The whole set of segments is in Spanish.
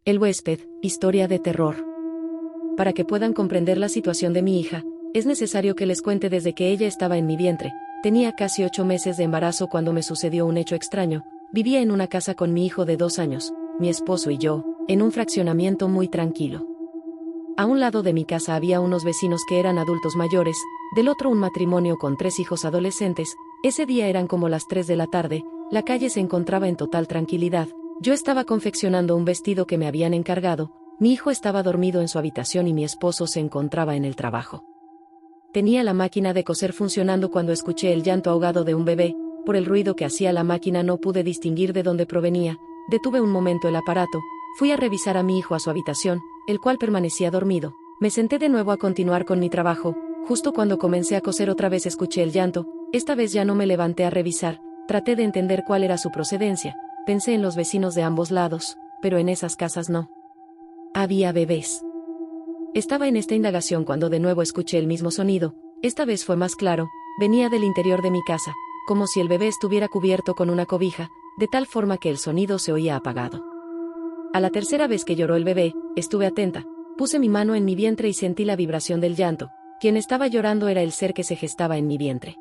El huésped, historia de terror. Para que puedan comprender la situación de mi hija, es necesario que les cuente desde que ella estaba en mi vientre. Tenía casi 8 meses de embarazo cuando me sucedió un hecho extraño. Vivía en una casa con mi hijo de 2 años, mi esposo y yo, en un fraccionamiento muy tranquilo. A un lado de mi casa había unos vecinos que eran adultos mayores, del otro un matrimonio con 3 hijos adolescentes. Ese día eran como las 3 de la tarde, la calle se encontraba en total tranquilidad. Yo estaba confeccionando un vestido que me habían encargado, mi hijo estaba dormido en su habitación y mi esposo se encontraba en el trabajo. Tenía la máquina de coser funcionando cuando escuché el llanto ahogado de un bebé. Por el ruido que hacía la máquina no pude distinguir de dónde provenía. Detuve un momento el aparato, fui a revisar a mi hijo a su habitación, el cual permanecía dormido. Me senté de nuevo a continuar con mi trabajo. Justo cuando comencé a coser otra vez escuché el llanto. Esta vez ya no me levanté a revisar, traté de entender cuál era su procedencia. Pensé en los vecinos de ambos lados, pero en esas casas no había bebés. Estaba en esta indagación cuando de nuevo escuché el mismo sonido. Esta vez fue más claro, venía del interior de mi casa, como si el bebé estuviera cubierto con una cobija, de tal forma que el sonido se oía apagado. A la tercera vez que lloró el bebé, estuve atenta, puse mi mano en mi vientre y sentí la vibración del llanto. Quien estaba llorando era el ser que se gestaba en mi vientre.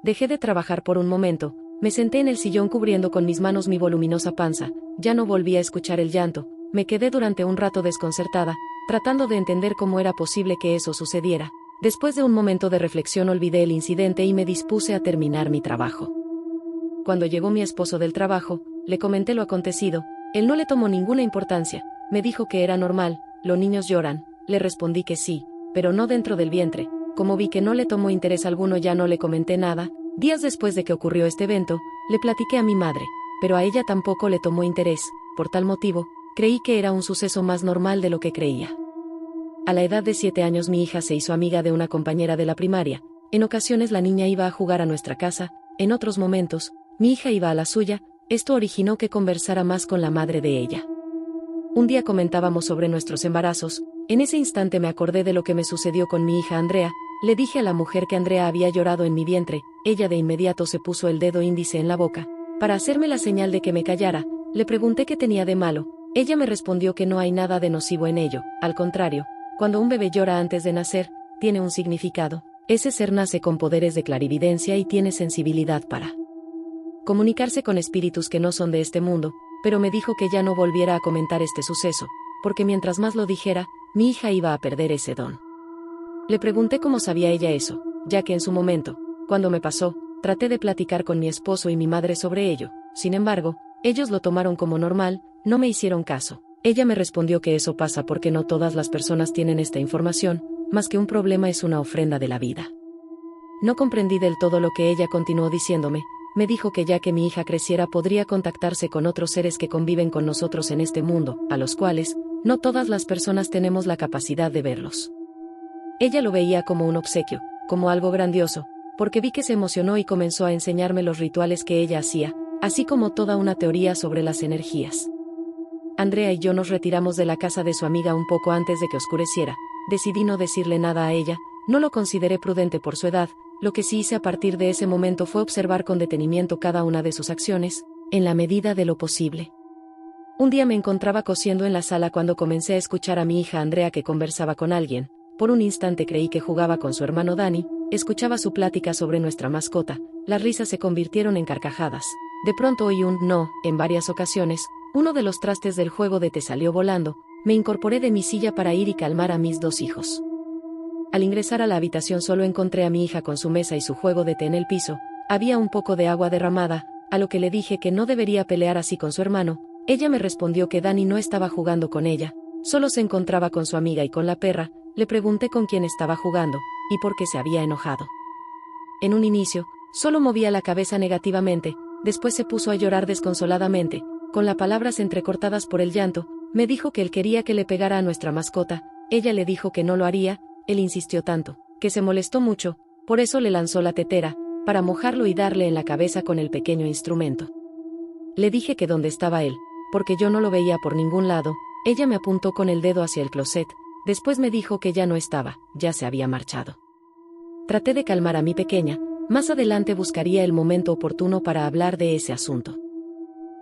Dejé de trabajar por un momento, me senté en el sillón cubriendo con mis manos mi voluminosa panza, ya no volví a escuchar el llanto, me quedé durante un rato desconcertada, tratando de entender cómo era posible que eso sucediera. Después de un momento de reflexión olvidé el incidente y me dispuse a terminar mi trabajo. Cuando llegó mi esposo del trabajo, le comenté lo acontecido, él no le tomó ninguna importancia, me dijo que era normal, los niños lloran, le respondí que sí, pero no dentro del vientre. Como vi que no le tomó interés alguno ya no le comenté nada. Días después de que ocurrió este evento, le platiqué a mi madre, pero a ella tampoco le tomó interés, por tal motivo, creí que era un suceso más normal de lo que creía. A la edad de 7 años mi hija se hizo amiga de una compañera de la primaria, en ocasiones la niña iba a jugar a nuestra casa, en otros momentos, mi hija iba a la suya, esto originó que conversara más con la madre de ella. Un día comentábamos sobre nuestros embarazos, en ese instante me acordé de lo que me sucedió con mi hija Andrea, le dije a la mujer que Andrea había llorado en mi vientre, ella de inmediato se puso el dedo índice en la boca, para hacerme la señal de que me callara, le pregunté qué tenía de malo, ella me respondió que no hay nada de nocivo en ello, al contrario, cuando un bebé llora antes de nacer, tiene un significado, ese ser nace con poderes de clarividencia y tiene sensibilidad para comunicarse con espíritus que no son de este mundo, pero me dijo que ya no volviera a comentar este suceso, porque mientras más lo dijera, mi hija iba a perder ese don. Le pregunté cómo sabía ella eso, ya que en su momento, cuando me pasó, traté de platicar con mi esposo y mi madre sobre ello, sin embargo, ellos lo tomaron como normal, no me hicieron caso. Ella me respondió que eso pasa porque no todas las personas tienen esta información, más que un problema es una ofrenda de la vida. No comprendí del todo lo que ella continuó diciéndome, me dijo que ya que mi hija creciera podría contactarse con otros seres que conviven con nosotros en este mundo, a los cuales, no todas las personas tenemos la capacidad de verlos. Ella lo veía como un obsequio, como algo grandioso, porque vi que se emocionó y comenzó a enseñarme los rituales que ella hacía, así como toda una teoría sobre las energías. Andrea y yo nos retiramos de la casa de su amiga un poco antes de que oscureciera, decidí no decirle nada a ella, no lo consideré prudente por su edad, lo que sí hice a partir de ese momento fue observar con detenimiento cada una de sus acciones, en la medida de lo posible. Un día me encontraba cosiendo en la sala cuando comencé a escuchar a mi hija Andrea que conversaba con alguien, por un instante creí que jugaba con su hermano Dani, escuchaba su plática sobre nuestra mascota, las risas se convirtieron en carcajadas, de pronto oí un no, en varias ocasiones, uno de los trastes del juego de té salió volando, me incorporé de mi silla para ir y calmar a mis 2 hijos. Al ingresar a la habitación solo encontré a mi hija con su mesa y su juego de té en el piso, había un poco de agua derramada, a lo que le dije que no debería pelear así con su hermano, ella me respondió que Dani no estaba jugando con ella, solo se encontraba con su amiga y con la perra, le pregunté con quién estaba jugando, y por qué se había enojado. En un inicio, solo movía la cabeza negativamente, después se puso a llorar desconsoladamente, con las palabras entrecortadas por el llanto, me dijo que él quería que le pegara a nuestra mascota, ella le dijo que no lo haría, él insistió tanto, que se molestó mucho, por eso le lanzó la tetera, para mojarlo y darle en la cabeza con el pequeño instrumento. Le dije que dónde estaba él, porque yo no lo veía por ningún lado, ella me apuntó con el dedo hacia el closet, después me dijo que ya no estaba, ya se había marchado. Traté de calmar a mi pequeña, más adelante buscaría el momento oportuno para hablar de ese asunto.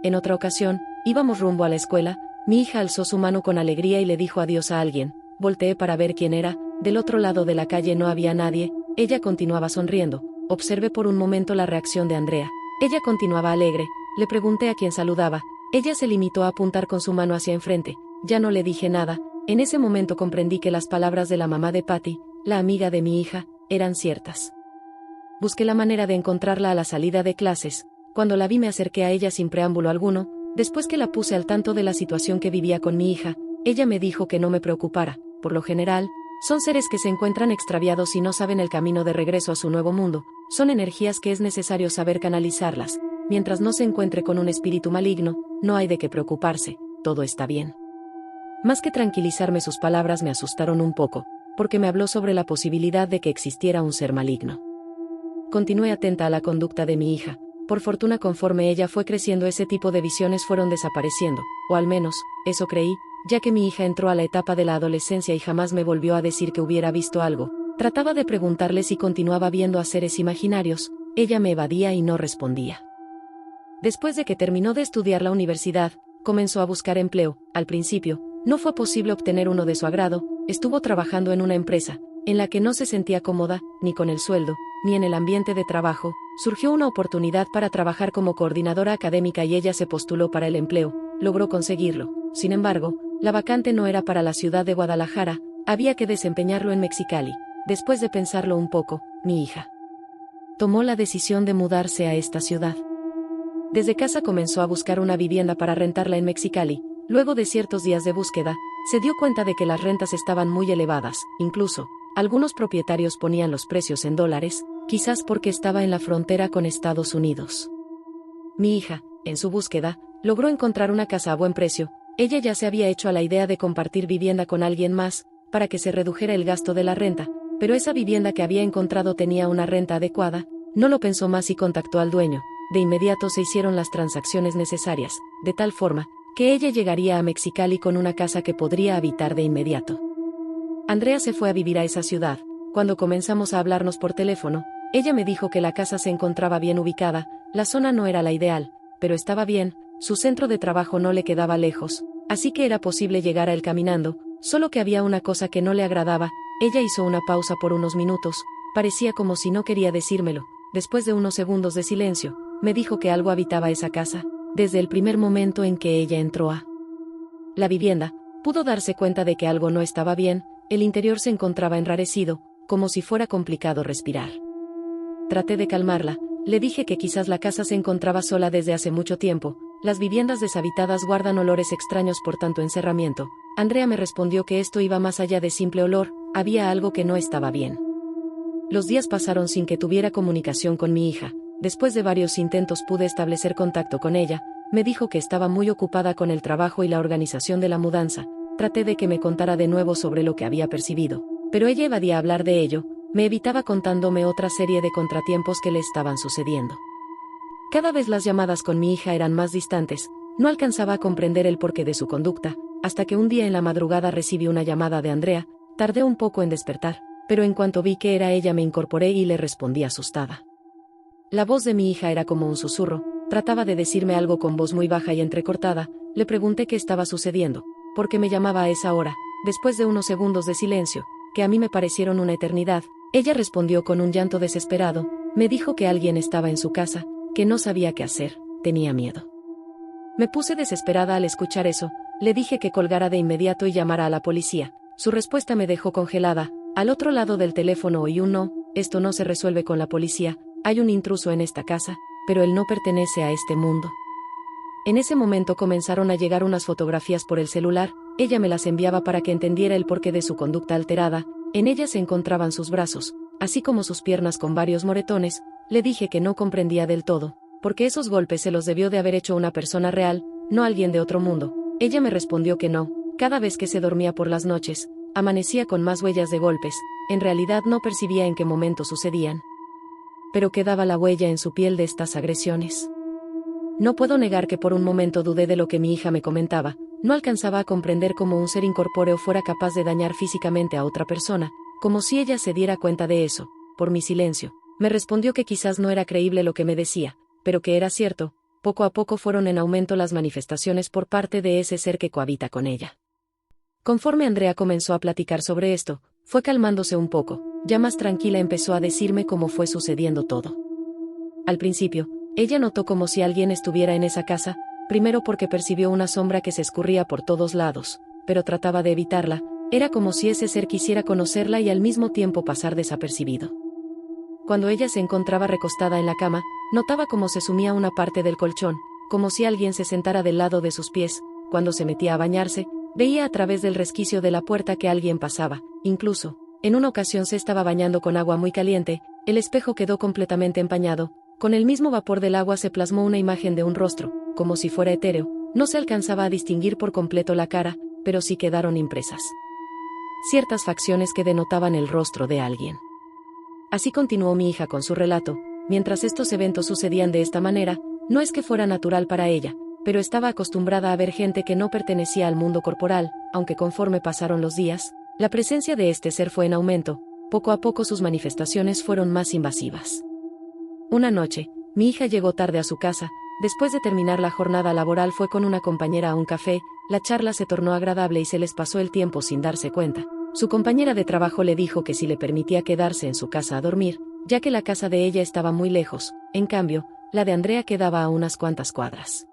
En otra ocasión, íbamos rumbo a la escuela, Mi hija alzó su mano con alegría y le dijo adiós a alguien. Volteé para ver quién era. Del otro lado de la calle no había nadie. Ella continuaba sonriendo. Observé por un momento la reacción de Andrea. Ella continuaba alegre. Le pregunté a quién saludaba. Ella se limitó a apuntar con su mano hacia enfrente. Ya no le dije nada. En ese momento comprendí que las palabras de la mamá de Patty, la amiga de mi hija, eran ciertas. Busqué la manera de encontrarla a la salida de clases. Cuando la vi me acerqué a ella sin preámbulo alguno. Después que la puse al tanto de la situación que vivía con mi hija, ella me dijo que no me preocupara. Por lo general, son seres que se encuentran extraviados y no saben el camino de regreso a su nuevo mundo. Son energías que es necesario saber canalizarlas. Mientras no se encuentre con un espíritu maligno, no hay de qué preocuparse, todo está bien. Más que tranquilizarme, sus palabras me asustaron un poco, porque me habló sobre la posibilidad de que existiera un ser maligno. Continué atenta a la conducta de mi hija. Por fortuna, conforme ella fue creciendo, ese tipo de visiones fueron desapareciendo, o al menos, eso creí, ya que mi hija entró a la etapa de la adolescencia y jamás me volvió a decir que hubiera visto algo. Trataba de preguntarle si continuaba viendo a seres imaginarios, ella me evadía y no respondía. Después de que terminó de estudiar la universidad, comenzó a buscar empleo. Al principio, no fue posible obtener uno de su agrado. Estuvo trabajando en una empresa, en la que no se sentía cómoda, ni con el sueldo, ni en el ambiente de trabajo. Surgió una oportunidad para trabajar como coordinadora académica y ella se postuló para el empleo, logró conseguirlo. Sin embargo, la vacante no era para la ciudad de Guadalajara, había que desempeñarlo en Mexicali. Después de pensarlo un poco, mi hija tomó la decisión de mudarse a esta ciudad. Desde casa comenzó a buscar una vivienda para rentarla en Mexicali. Luego de ciertos días de búsqueda, se dio cuenta de que las rentas estaban muy elevadas. Incluso, algunos propietarios ponían los precios en dólares, quizás porque estaba en la frontera con Estados Unidos. Mi hija, en su búsqueda, logró encontrar una casa a buen precio. Ella ya se había hecho a la idea de compartir vivienda con alguien más, para que se redujera el gasto de la renta, pero esa vivienda que había encontrado tenía una renta adecuada. No lo pensó más y contactó al dueño. De inmediato se hicieron las transacciones necesarias, de tal forma que ella llegaría a Mexicali con una casa que podría habitar de inmediato. Andrea se fue a vivir a esa ciudad. Cuando comenzamos a hablarnos por teléfono, ella me dijo que la casa se encontraba bien ubicada, la zona no era la ideal, pero estaba bien, su centro de trabajo no le quedaba lejos, así que era posible llegar a él caminando, solo que había una cosa que no le agradaba. Ella hizo una pausa por unos minutos, parecía como si no quería decírmelo. Después de unos segundos de silencio, me dijo que algo habitaba esa casa. Desde el primer momento en que ella entró a la vivienda, pudo darse cuenta de que algo no estaba bien. El interior se encontraba enrarecido, como si fuera complicado respirar. Traté de calmarla, le dije que quizás la casa se encontraba sola desde hace mucho tiempo. Las viviendas deshabitadas guardan olores extraños por tanto encerramiento. Andrea me respondió que esto iba más allá de simple olor, había algo que no estaba bien. Los días pasaron sin que tuviera comunicación con mi hija. Después de varios intentos pude establecer contacto con ella. Me dijo que estaba muy ocupada con el trabajo y la organización de la mudanza. Traté de que me contara de nuevo sobre lo que había percibido, pero ella evadía hablar de ello. Me evitaba contándome otra serie de contratiempos que le estaban sucediendo. Cada vez las llamadas con mi hija eran más distantes. No alcanzaba a comprender el porqué de su conducta, hasta que un día en la madrugada recibí una llamada de Andrea. Tardé un poco en despertar, pero en cuanto vi que era ella me incorporé y le respondí asustada. La voz de mi hija era como un susurro, trataba de decirme algo con voz muy baja y entrecortada. Le pregunté qué estaba sucediendo, por qué me llamaba a esa hora. Después de unos segundos de silencio, que a mí me parecieron una eternidad, ella respondió con un llanto desesperado. Me dijo que alguien estaba en su casa, que no sabía qué hacer, tenía miedo. Me puse desesperada al escuchar eso. Le dije que colgara de inmediato y llamara a la policía. Su respuesta me dejó congelada. Al otro lado del teléfono oí un no, esto no se resuelve con la policía, hay un intruso en esta casa, pero él no pertenece a este mundo. En ese momento comenzaron a llegar unas fotografías por el celular. Ella me las enviaba para que entendiera el porqué de su conducta alterada. En ellas se encontraban sus brazos, así como sus piernas con varios moretones. Le dije que no comprendía del todo, porque esos golpes se los debió de haber hecho una persona real, no alguien de otro mundo. Ella me respondió que no. Cada vez que se dormía por las noches, amanecía con más huellas de golpes. En realidad no percibía en qué momento sucedían, pero quedaba la huella en su piel de estas agresiones. No puedo negar que por un momento dudé de lo que mi hija me comentaba. No alcanzaba a comprender cómo un ser incorpóreo fuera capaz de dañar físicamente a otra persona, como si ella se diera cuenta de eso. Por mi silencio, me respondió que quizás no era creíble lo que me decía, pero que era cierto. poco a poco fueron en aumento las manifestaciones por parte de ese ser que cohabita con ella. Conforme Andrea comenzó a platicar sobre esto, fue calmándose un poco, ya más tranquila empezó a decirme cómo fue sucediendo todo. Al principio, ella notó como si alguien estuviera en esa casa, primero porque percibió una sombra que se escurría por todos lados, pero trataba de evitarla, era como si ese ser quisiera conocerla y al mismo tiempo pasar desapercibido. Cuando ella se encontraba recostada en la cama, notaba cómo se sumía una parte del colchón, como si alguien se sentara del lado de sus pies. Cuando se metía a bañarse, veía a través del resquicio de la puerta que alguien pasaba. Incluso, en una ocasión se estaba bañando con agua muy caliente, el espejo quedó completamente empañado, con el mismo vapor del agua se plasmó una imagen de un rostro, como si fuera etéreo, no se alcanzaba a distinguir por completo la cara, pero sí quedaron impresas ciertas facciones que denotaban el rostro de alguien. Así continuó mi hija con su relato. Mientras estos eventos sucedían de esta manera, no es que fuera natural para ella, pero estaba acostumbrada a ver gente que no pertenecía al mundo corporal, aunque conforme pasaron los días, la presencia de este ser fue en aumento, poco a poco sus manifestaciones fueron más invasivas. Una noche, mi hija llegó tarde a su casa, después de terminar la jornada laboral fue con una compañera a un café, la charla se tornó agradable y se les pasó el tiempo sin darse cuenta. Su compañera de trabajo le dijo que si le permitía quedarse en su casa a dormir, ya que la casa de ella estaba muy lejos, en cambio, la de Andrea quedaba a unas cuantas cuadras.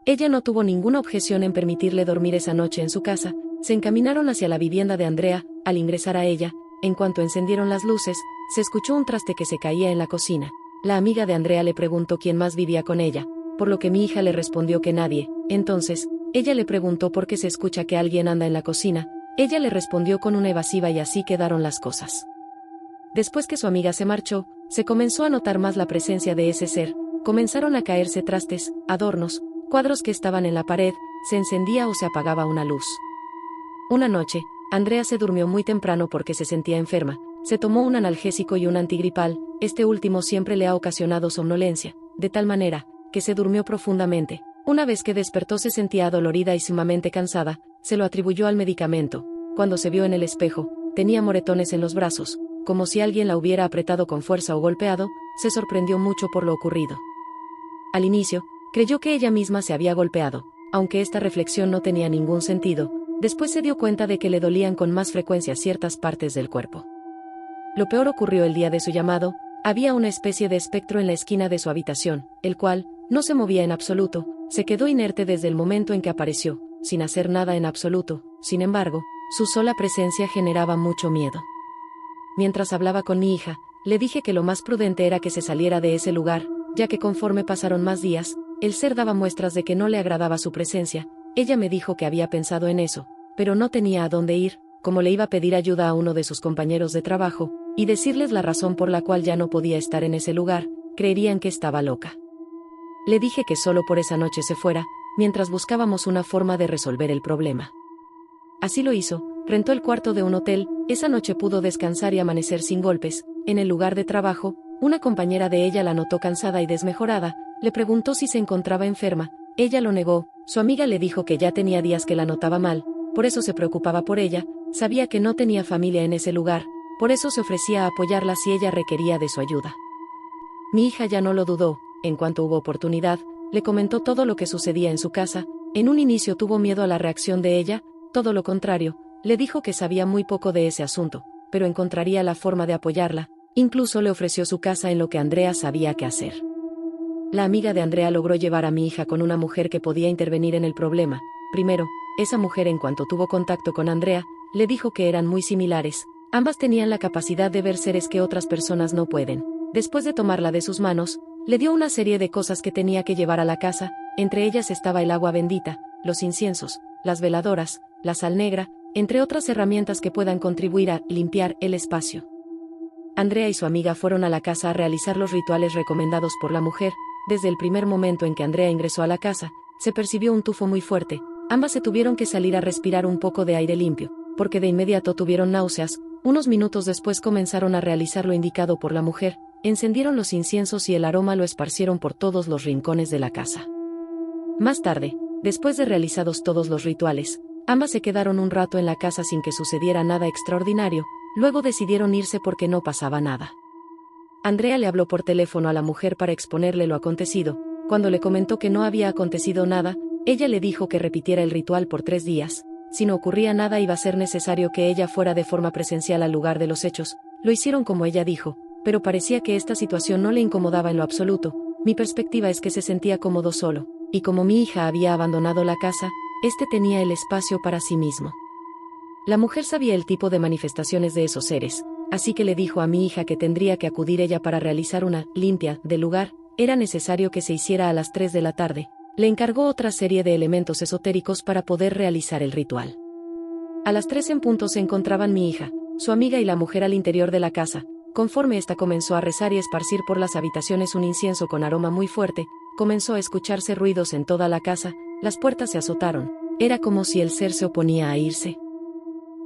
Ella no tuvo ninguna objeción en permitirle dormir esa noche en su casa, se encaminaron hacia la vivienda de Andrea. Al ingresar a ella, en cuanto encendieron las luces, se escuchó un traste que se caía en la cocina. La amiga de Andrea le preguntó quién más vivía con ella, por lo que mi hija le respondió que nadie. Entonces, ella le preguntó por qué se escucha que alguien anda en la cocina, ella le respondió con una evasiva y así quedaron las cosas. Después que su amiga se marchó, se comenzó a notar más la presencia de ese ser, comenzaron a caerse trastes, adornos, cuadros que estaban en la pared, se encendía o se apagaba una luz. Una noche, Andrea se durmió muy temprano porque se sentía enferma, se tomó un analgésico y un antigripal, este último siempre le ha ocasionado somnolencia, de tal manera, que se durmió profundamente. Una vez que despertó se sentía adolorida y sumamente cansada, se lo atribuyó al medicamento. Cuando se vio en el espejo, tenía moretones en los brazos, como si alguien la hubiera apretado con fuerza o golpeado, se sorprendió mucho por lo ocurrido. Al inicio, creyó que ella misma se había golpeado, aunque esta reflexión no tenía ningún sentido, después se dio cuenta de que le dolían con más frecuencia ciertas partes del cuerpo. Lo peor ocurrió el día de su llamado, había una especie de espectro en la esquina de su habitación, el cual, no se movía en absoluto, se quedó inerte desde el momento en que apareció, sin hacer nada en absoluto. Sin embargo, su sola presencia generaba mucho miedo. Mientras hablaba con mi hija, le dije que lo más prudente era que se saliera de ese lugar, ya que conforme pasaron más días, el ser daba muestras de que no le agradaba su presencia. Ella me dijo que había pensado en eso, pero no tenía a dónde ir, como le iba a pedir ayuda a uno de sus compañeros de trabajo, y decirles la razón por la cual ya no podía estar en ese lugar, creerían que estaba loca. Le dije que solo por esa noche se fuera, mientras buscábamos una forma de resolver el problema. Así lo hizo, rentó el cuarto de un hotel, esa noche pudo descansar y amanecer sin golpes. En el lugar de trabajo, una compañera de ella la notó cansada y desmejorada, le preguntó si se encontraba enferma, ella lo negó, su amiga le dijo que ya tenía días que la notaba mal, por eso se preocupaba por ella, sabía que no tenía familia en ese lugar, por eso se ofrecía a apoyarla si ella requería de su ayuda. Mi hija ya no lo dudó, en cuanto hubo oportunidad, le comentó todo lo que sucedía en su casa. En un inicio tuvo miedo a la reacción de ella, todo lo contrario, le dijo que sabía muy poco de ese asunto, pero encontraría la forma de apoyarla, incluso le ofreció su casa en lo que Andrea sabía qué hacer. La amiga de Andrea logró llevar a mi hija con una mujer que podía intervenir en el problema. Primero, esa mujer en cuanto tuvo contacto con Andrea, le dijo que eran muy similares, ambas tenían la capacidad de ver seres que otras personas no pueden. Después de tomarla de sus manos, le dio una serie de cosas que tenía que llevar a la casa, entre ellas estaba el agua bendita, los inciensos, las veladoras, la sal negra, entre otras herramientas que puedan contribuir a limpiar el espacio. Andrea y su amiga fueron a la casa a realizar los rituales recomendados por la mujer. Desde el primer momento en que Andrea ingresó a la casa, se percibió un tufo muy fuerte, ambas se tuvieron que salir a respirar un poco de aire limpio, porque de inmediato tuvieron náuseas. Unos minutos después comenzaron a realizar lo indicado por la mujer, encendieron los inciensos y el aroma lo esparcieron por todos los rincones de la casa. Más tarde, después de realizados todos los rituales, ambas se quedaron un rato en la casa sin que sucediera nada extraordinario, luego decidieron irse porque no pasaba nada. Andrea le habló por teléfono a la mujer para exponerle lo acontecido, Cuando le comentó que no había acontecido nada, ella le dijo que repitiera el ritual por 3 días. Si no ocurría nada iba a ser necesario que ella fuera de forma presencial al lugar de los hechos. Lo hicieron como ella dijo, pero parecía que esta situación no le incomodaba en lo absoluto. Mi perspectiva es que se sentía cómodo solo, y como mi hija había abandonado la casa, tenía el espacio para sí mismo. La mujer sabía el tipo de manifestaciones de esos seres, así que le dijo a mi hija que tendría que acudir ella para realizar una limpia del lugar. Era necesario que se hiciera a las 3 de la tarde. Le encargó otra serie de elementos esotéricos para poder realizar el ritual. A las 3 en punto se encontraban mi hija, su amiga y la mujer al interior de la casa. Conforme ésta comenzó a rezar y esparcir por las habitaciones un incienso con aroma muy fuerte, comenzó a escucharse ruidos en toda la casa, las puertas se azotaron. Era como si el ser se oponía a irse.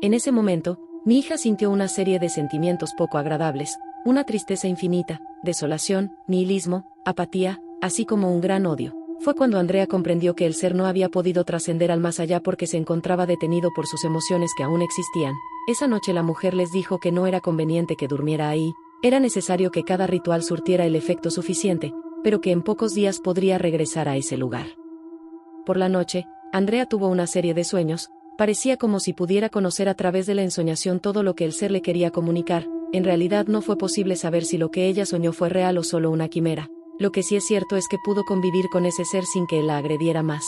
En ese momento, mi hija sintió una serie de sentimientos poco agradables, una tristeza infinita, desolación, nihilismo, apatía, así como un gran odio. Fue cuando Andrea comprendió que el ser no había podido trascender al más allá porque se encontraba detenido por sus emociones que aún existían. Esa noche la mujer les dijo que no era conveniente que durmiera ahí, era necesario que cada ritual surtiera el efecto suficiente, pero que en pocos días podría regresar a ese lugar. Por la noche, Andrea tuvo una serie de sueños, parecía como si pudiera conocer a través de la ensoñación todo lo que el ser le quería comunicar. En realidad no fue posible saber si lo que ella soñó fue real o solo una quimera. Lo que sí es cierto es que pudo convivir con ese ser sin que él la agrediera más.